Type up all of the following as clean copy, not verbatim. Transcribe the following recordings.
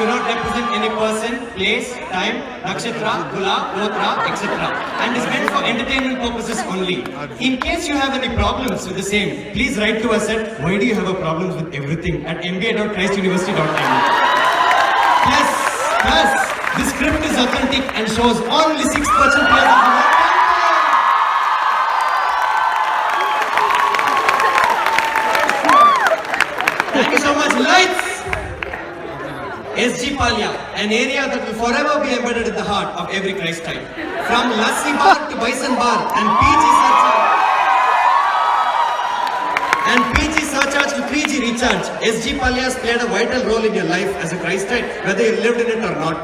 do not represent any person, place, time, nakshatra, kula, gotra, etc. and is meant for entertainment purposes only. In case you have any problems with the same, please write to us at why do you have a problems with everything at mba.christuniversity.in. Plus, this script is authentic and shows only 6% players of the Thank you so much. Lights! SG Palaya, an area that will forever be embedded in the heart of every Christ child. From Lassi Bar to Bison Bar and PG Surcharge to 3G Recharge, SG Palaya has played a vital role in your life as a Christ child, whether you lived in it or not.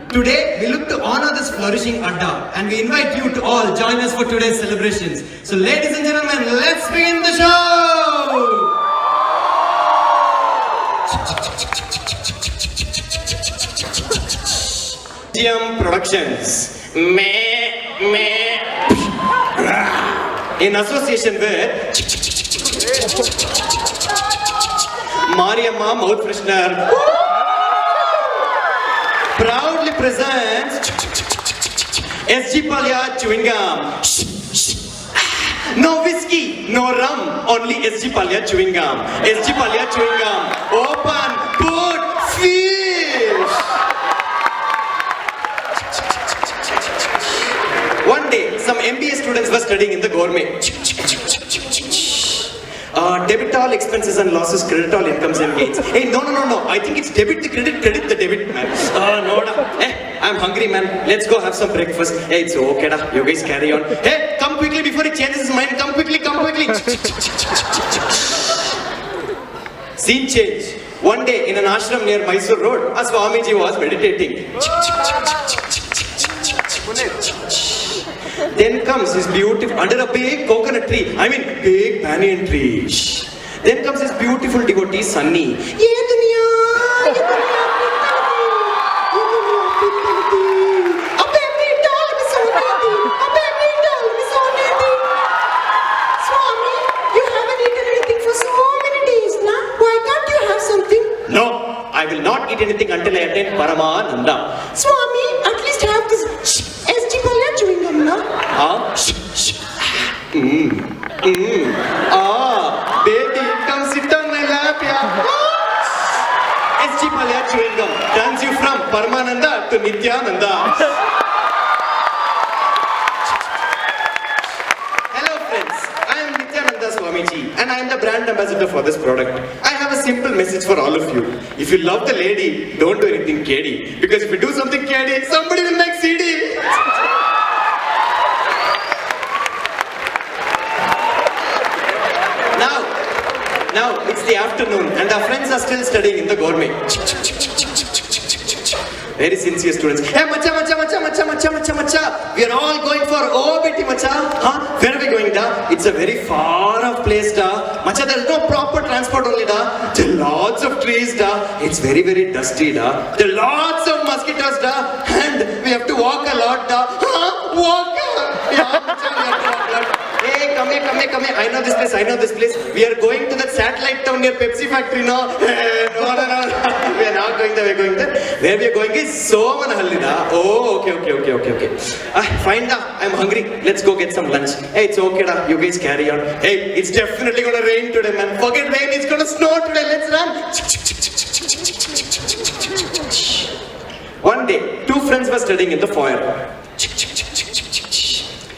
Today, we look to honor this flourishing Adda and we invite you to all join us for today's celebrations. So ladies and gentlemen, let's begin the show! GM Productions in association with Mariamma Mouth Freshener proudly presents SG Palaya Chewing Gum. No whiskey, no rum, only SG Palaya Chewing Gum. SG Palaya Chewing Gum. Open, put, fish. One day, some MBA students were studying in the gourmet. Debit all expenses and losses, credit all incomes and gains. Hey, no. I think it's debit the credit, credit the debit, man. No. Hey, I'm hungry, man. Let's go have some breakfast. Hey, it's okay, da. You guys carry on. Hey, come quickly before he changes his mind. Come quickly. Scene change. One day in an ashram near Mysore Road, a Swamiji was meditating. Then comes his beautiful, under a big coconut tree, big banyan tree. Then comes his beautiful devotee, Sunny. No, I will not eat anything until I attend Paramananda. Swami, at least have this SG Palaya chewing gum, na? Baby, come sit on my lap, yeah. SG Palaya chewing gum turns you from Paramananda to Nityananda. And I am the brand ambassador for this product. I have a simple message for all of you. If you love the lady, don't do anything kady. Because if you do something kady, somebody will make CD. Now it's the afternoon and our friends are still studying in the gourmet. Very sincere students. Hey, macha. We are all going for beti macha. Huh? Where are we going, da? It's a very far off place, da. Macha, there is no proper transport only, da. There are lots of trees, da. It's very, very dusty, da. There are lots of mosquitoes, da. And we have to walk a lot, da. Walk. Yeah, macha, we have to walk a lot. Hey, come here. I know this place. We are going to that satellite town near Pepsi factory, no? No. We are not going there, Where we are going is Somanahalli, da. Oh, okay. Fine, da. I'm hungry. Let's go get some lunch. Hey, it's okay, da. You guys carry on. Hey, it's definitely gonna rain today, man. Forget rain, it's gonna snow today. Let's run. One day, two friends were studying in the foyer.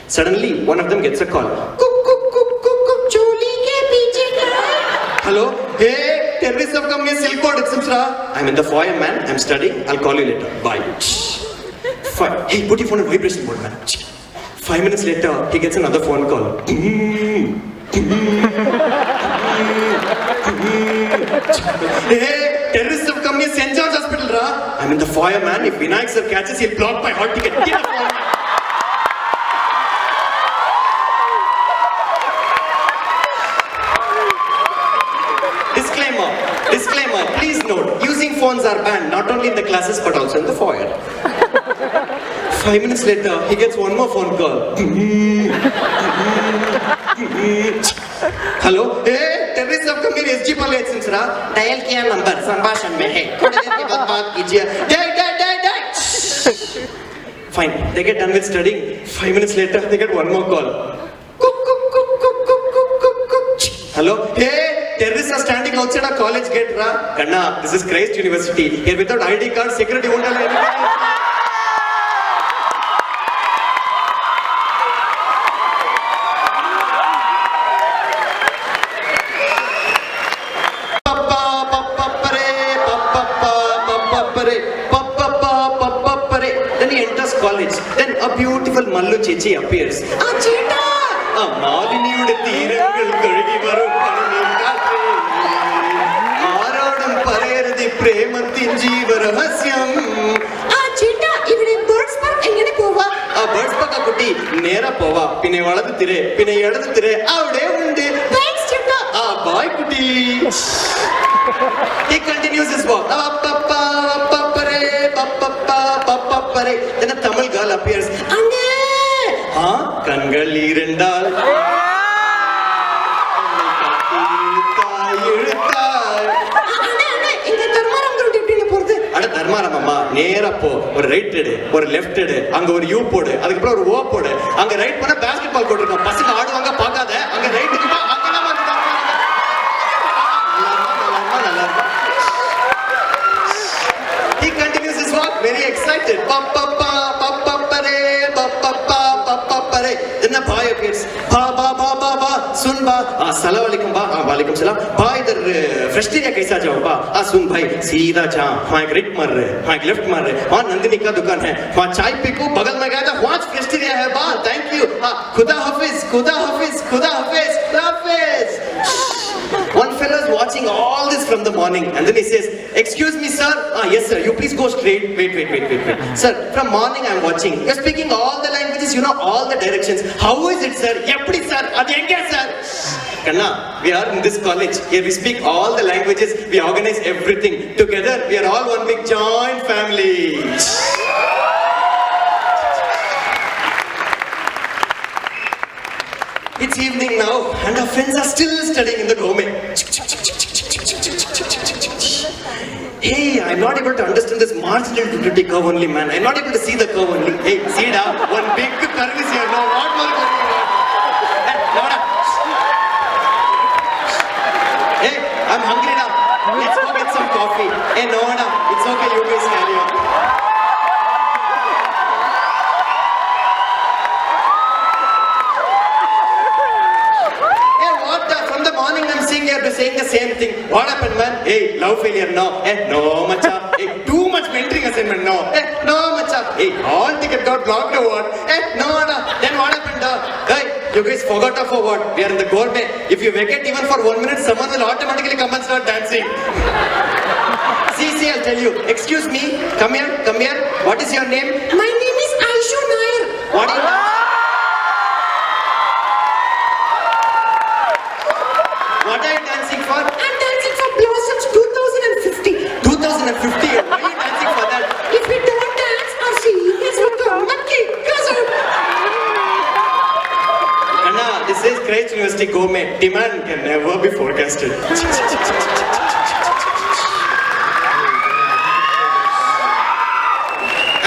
Suddenly, one of them gets a call. Hello? Hey, terrorists have come near Silk Road, etc. I'm in the foyer, man. I'm studying. I'll call you later. Bye. Fine. Hey, put your phone in vibration mode, man. 5 minutes later, he gets another phone call. Hey, terrorists have come near St. John's Hospital, ra. I'm in the foyer, man. If Vinayak sir catches, he'll block my hot ticket. Get the phone. Disclaimer, please note, using phones are banned not only in the classes but also in the foyer. 5 minutes later, he gets one more phone call. Hello? Hey, terrorists have come here, SG Palaya. लिहायचं sir dial किया number संभाषण में है थोड़ी देर के बाद बात कीजिए fine they get done with studying 5 minutes later they get one more call hello hey terrorists are standing outside our college gate ra kanna this is Christ University here without ID card security won't allow anybody Then he enters college. Then a beautiful Mallu Chechi appears. Ah, Cheetah! മാലിനിയുടെ തീരങ്ങൾ കഴുകി വരും ആരോടും പറയരുത് പ്രേമത്തിൻ ജീവരഹസ്യം. Ah, Cheetah, ഇവിടെ birds park എങ്ങനെ പോവാ? ആ birds park കുട്ടി നേരെ പോവാ പിന്നെ വലത് തിരെ പിന്നെ ഇടത് തിരെ അവിടെ ഉണ്ട്. Thanks, Cheetah. ആ ബൈ കുട്ടി. He continues his walk. Then a Tamil girl appears. Anne! கண்கள் இரண்டால் தர்மாரம் அம்மா நேரா போ ஒரு ரைட் எடு ஒரு லெஃப்ட் எடு அங்க ஒரு யூ போடு அதுக்கப்புறம் ஒரு ஓ போடு அங்க ரைட் பண்ண பாஸ்கெட் பால் கோர்ட் இருக்கும் பசங்க ஆடுவாங்க பார்க்காத அங்க ரைட்டுக்கு போ அங்கதான் வந்து நல்லா இருக்கும். He continues his walk very excited. Then a boy appears. Ba, सुन बा. अस्सलाम वालेकुम बा. वालेकुम सलाम. बा इधर फ्रेश एरिया कैसा जाओ बा. सुन भाई सीधा जा. वहाँ एक राइट मार रहे, वहाँ एक लेफ्ट मार रहे. वहाँ नंदिनी का दुकान है. वहाँ चाय पी को बगल में गया था. वहाँ फ्रेश एरिया है बा. Thank you. खुदा हाफिज, खुदा हाफिज, खुदा हाफिज, खुदा हाफिज. One fellow is watching all this from the morning and then he says, excuse me sir, yes sir, you please go straight, wait. Sir, from morning I am watching, you are speaking all the languages, you know all the directions, how is it sir, eppadi sir, adu enga sir? Kanna, we are in this college, here we speak all the languages, we organize everything, together we are all one big joint family. It's evening now and our friends are still studying in the government. Hey, I'm not able to understand this marginal utility curve only, man. I'm not able to see the curve only. Hey, see da, one big curve is here. Now, what more curve you want? Hey, I'm hungry now. Let's go get some coffee. Hey, no, it's okay. You guys carry on. Saying the same thing. What happened, man? Hey, love failure, no. Hey, no, macha. Hey, too much mentoring assignment, no. Hey, no, macha. Hey, all ticket got blocked or what? Hey, no. Then what happened, Hey, you guys forgot for what? We are in the gourmet. If you vacate even for 1 minute, someone will automatically come and start dancing. See, I'll tell you. Excuse me. Come here. What is your name? My name is Aishu Nair. What do you want? What are you dancing for? I'm dancing for Blossoms 2050. 2050? Why are you dancing for that? If we don't dance, our CEs will come and kick us out. Anna, this is Christ University Gourmet. Demand can never be forecasted.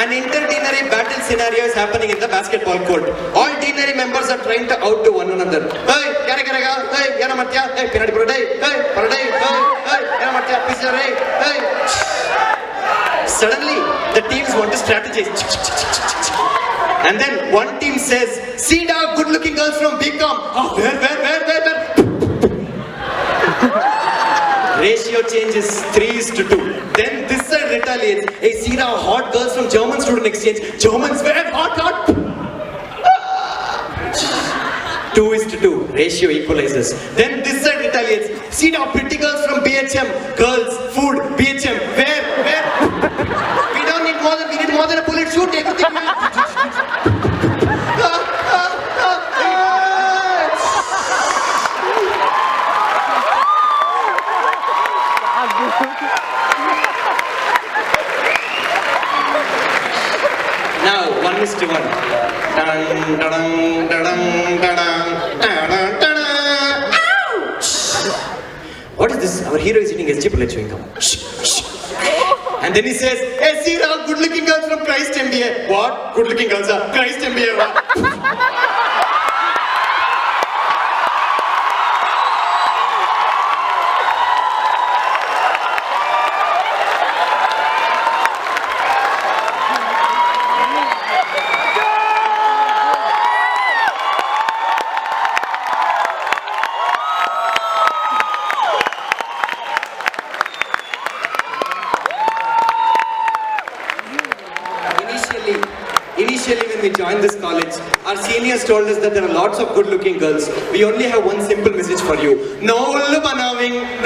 An interdisciplinary battle scenario is happening in the basketball court. All deanery members are trying to outdo one another. Hey, kya karega? Hey, yana matya? Hey, pinadi paradai? Hey, paradai? Hey, yana matya? Pizza? Hey. Suddenly, the teams want to strategize. And then one team says, "See da, good-looking girls from BCom." Where? Ratio changes 3:2. Then this side retaliates. Hey, see now, hot girls from German student exchange. Germans where? Hot. 2:2. Ratio equalizes. Then this side retaliates. See now, pretty girls from BHM. Girls, food, BHM. Where? We need more than a bullet. Shoot everything. Now, 1:1. What is our hero is eating SG Palaya chewing gum. Shh, shh. And then he says, hey, see, all good-looking girls from Christ MBA. What? Good-looking girls are Christ MBA. What? Initially, when we joined this college, our seniors told us that there are lots of good-looking girls. We only have one simple message for you. No ullu banaving.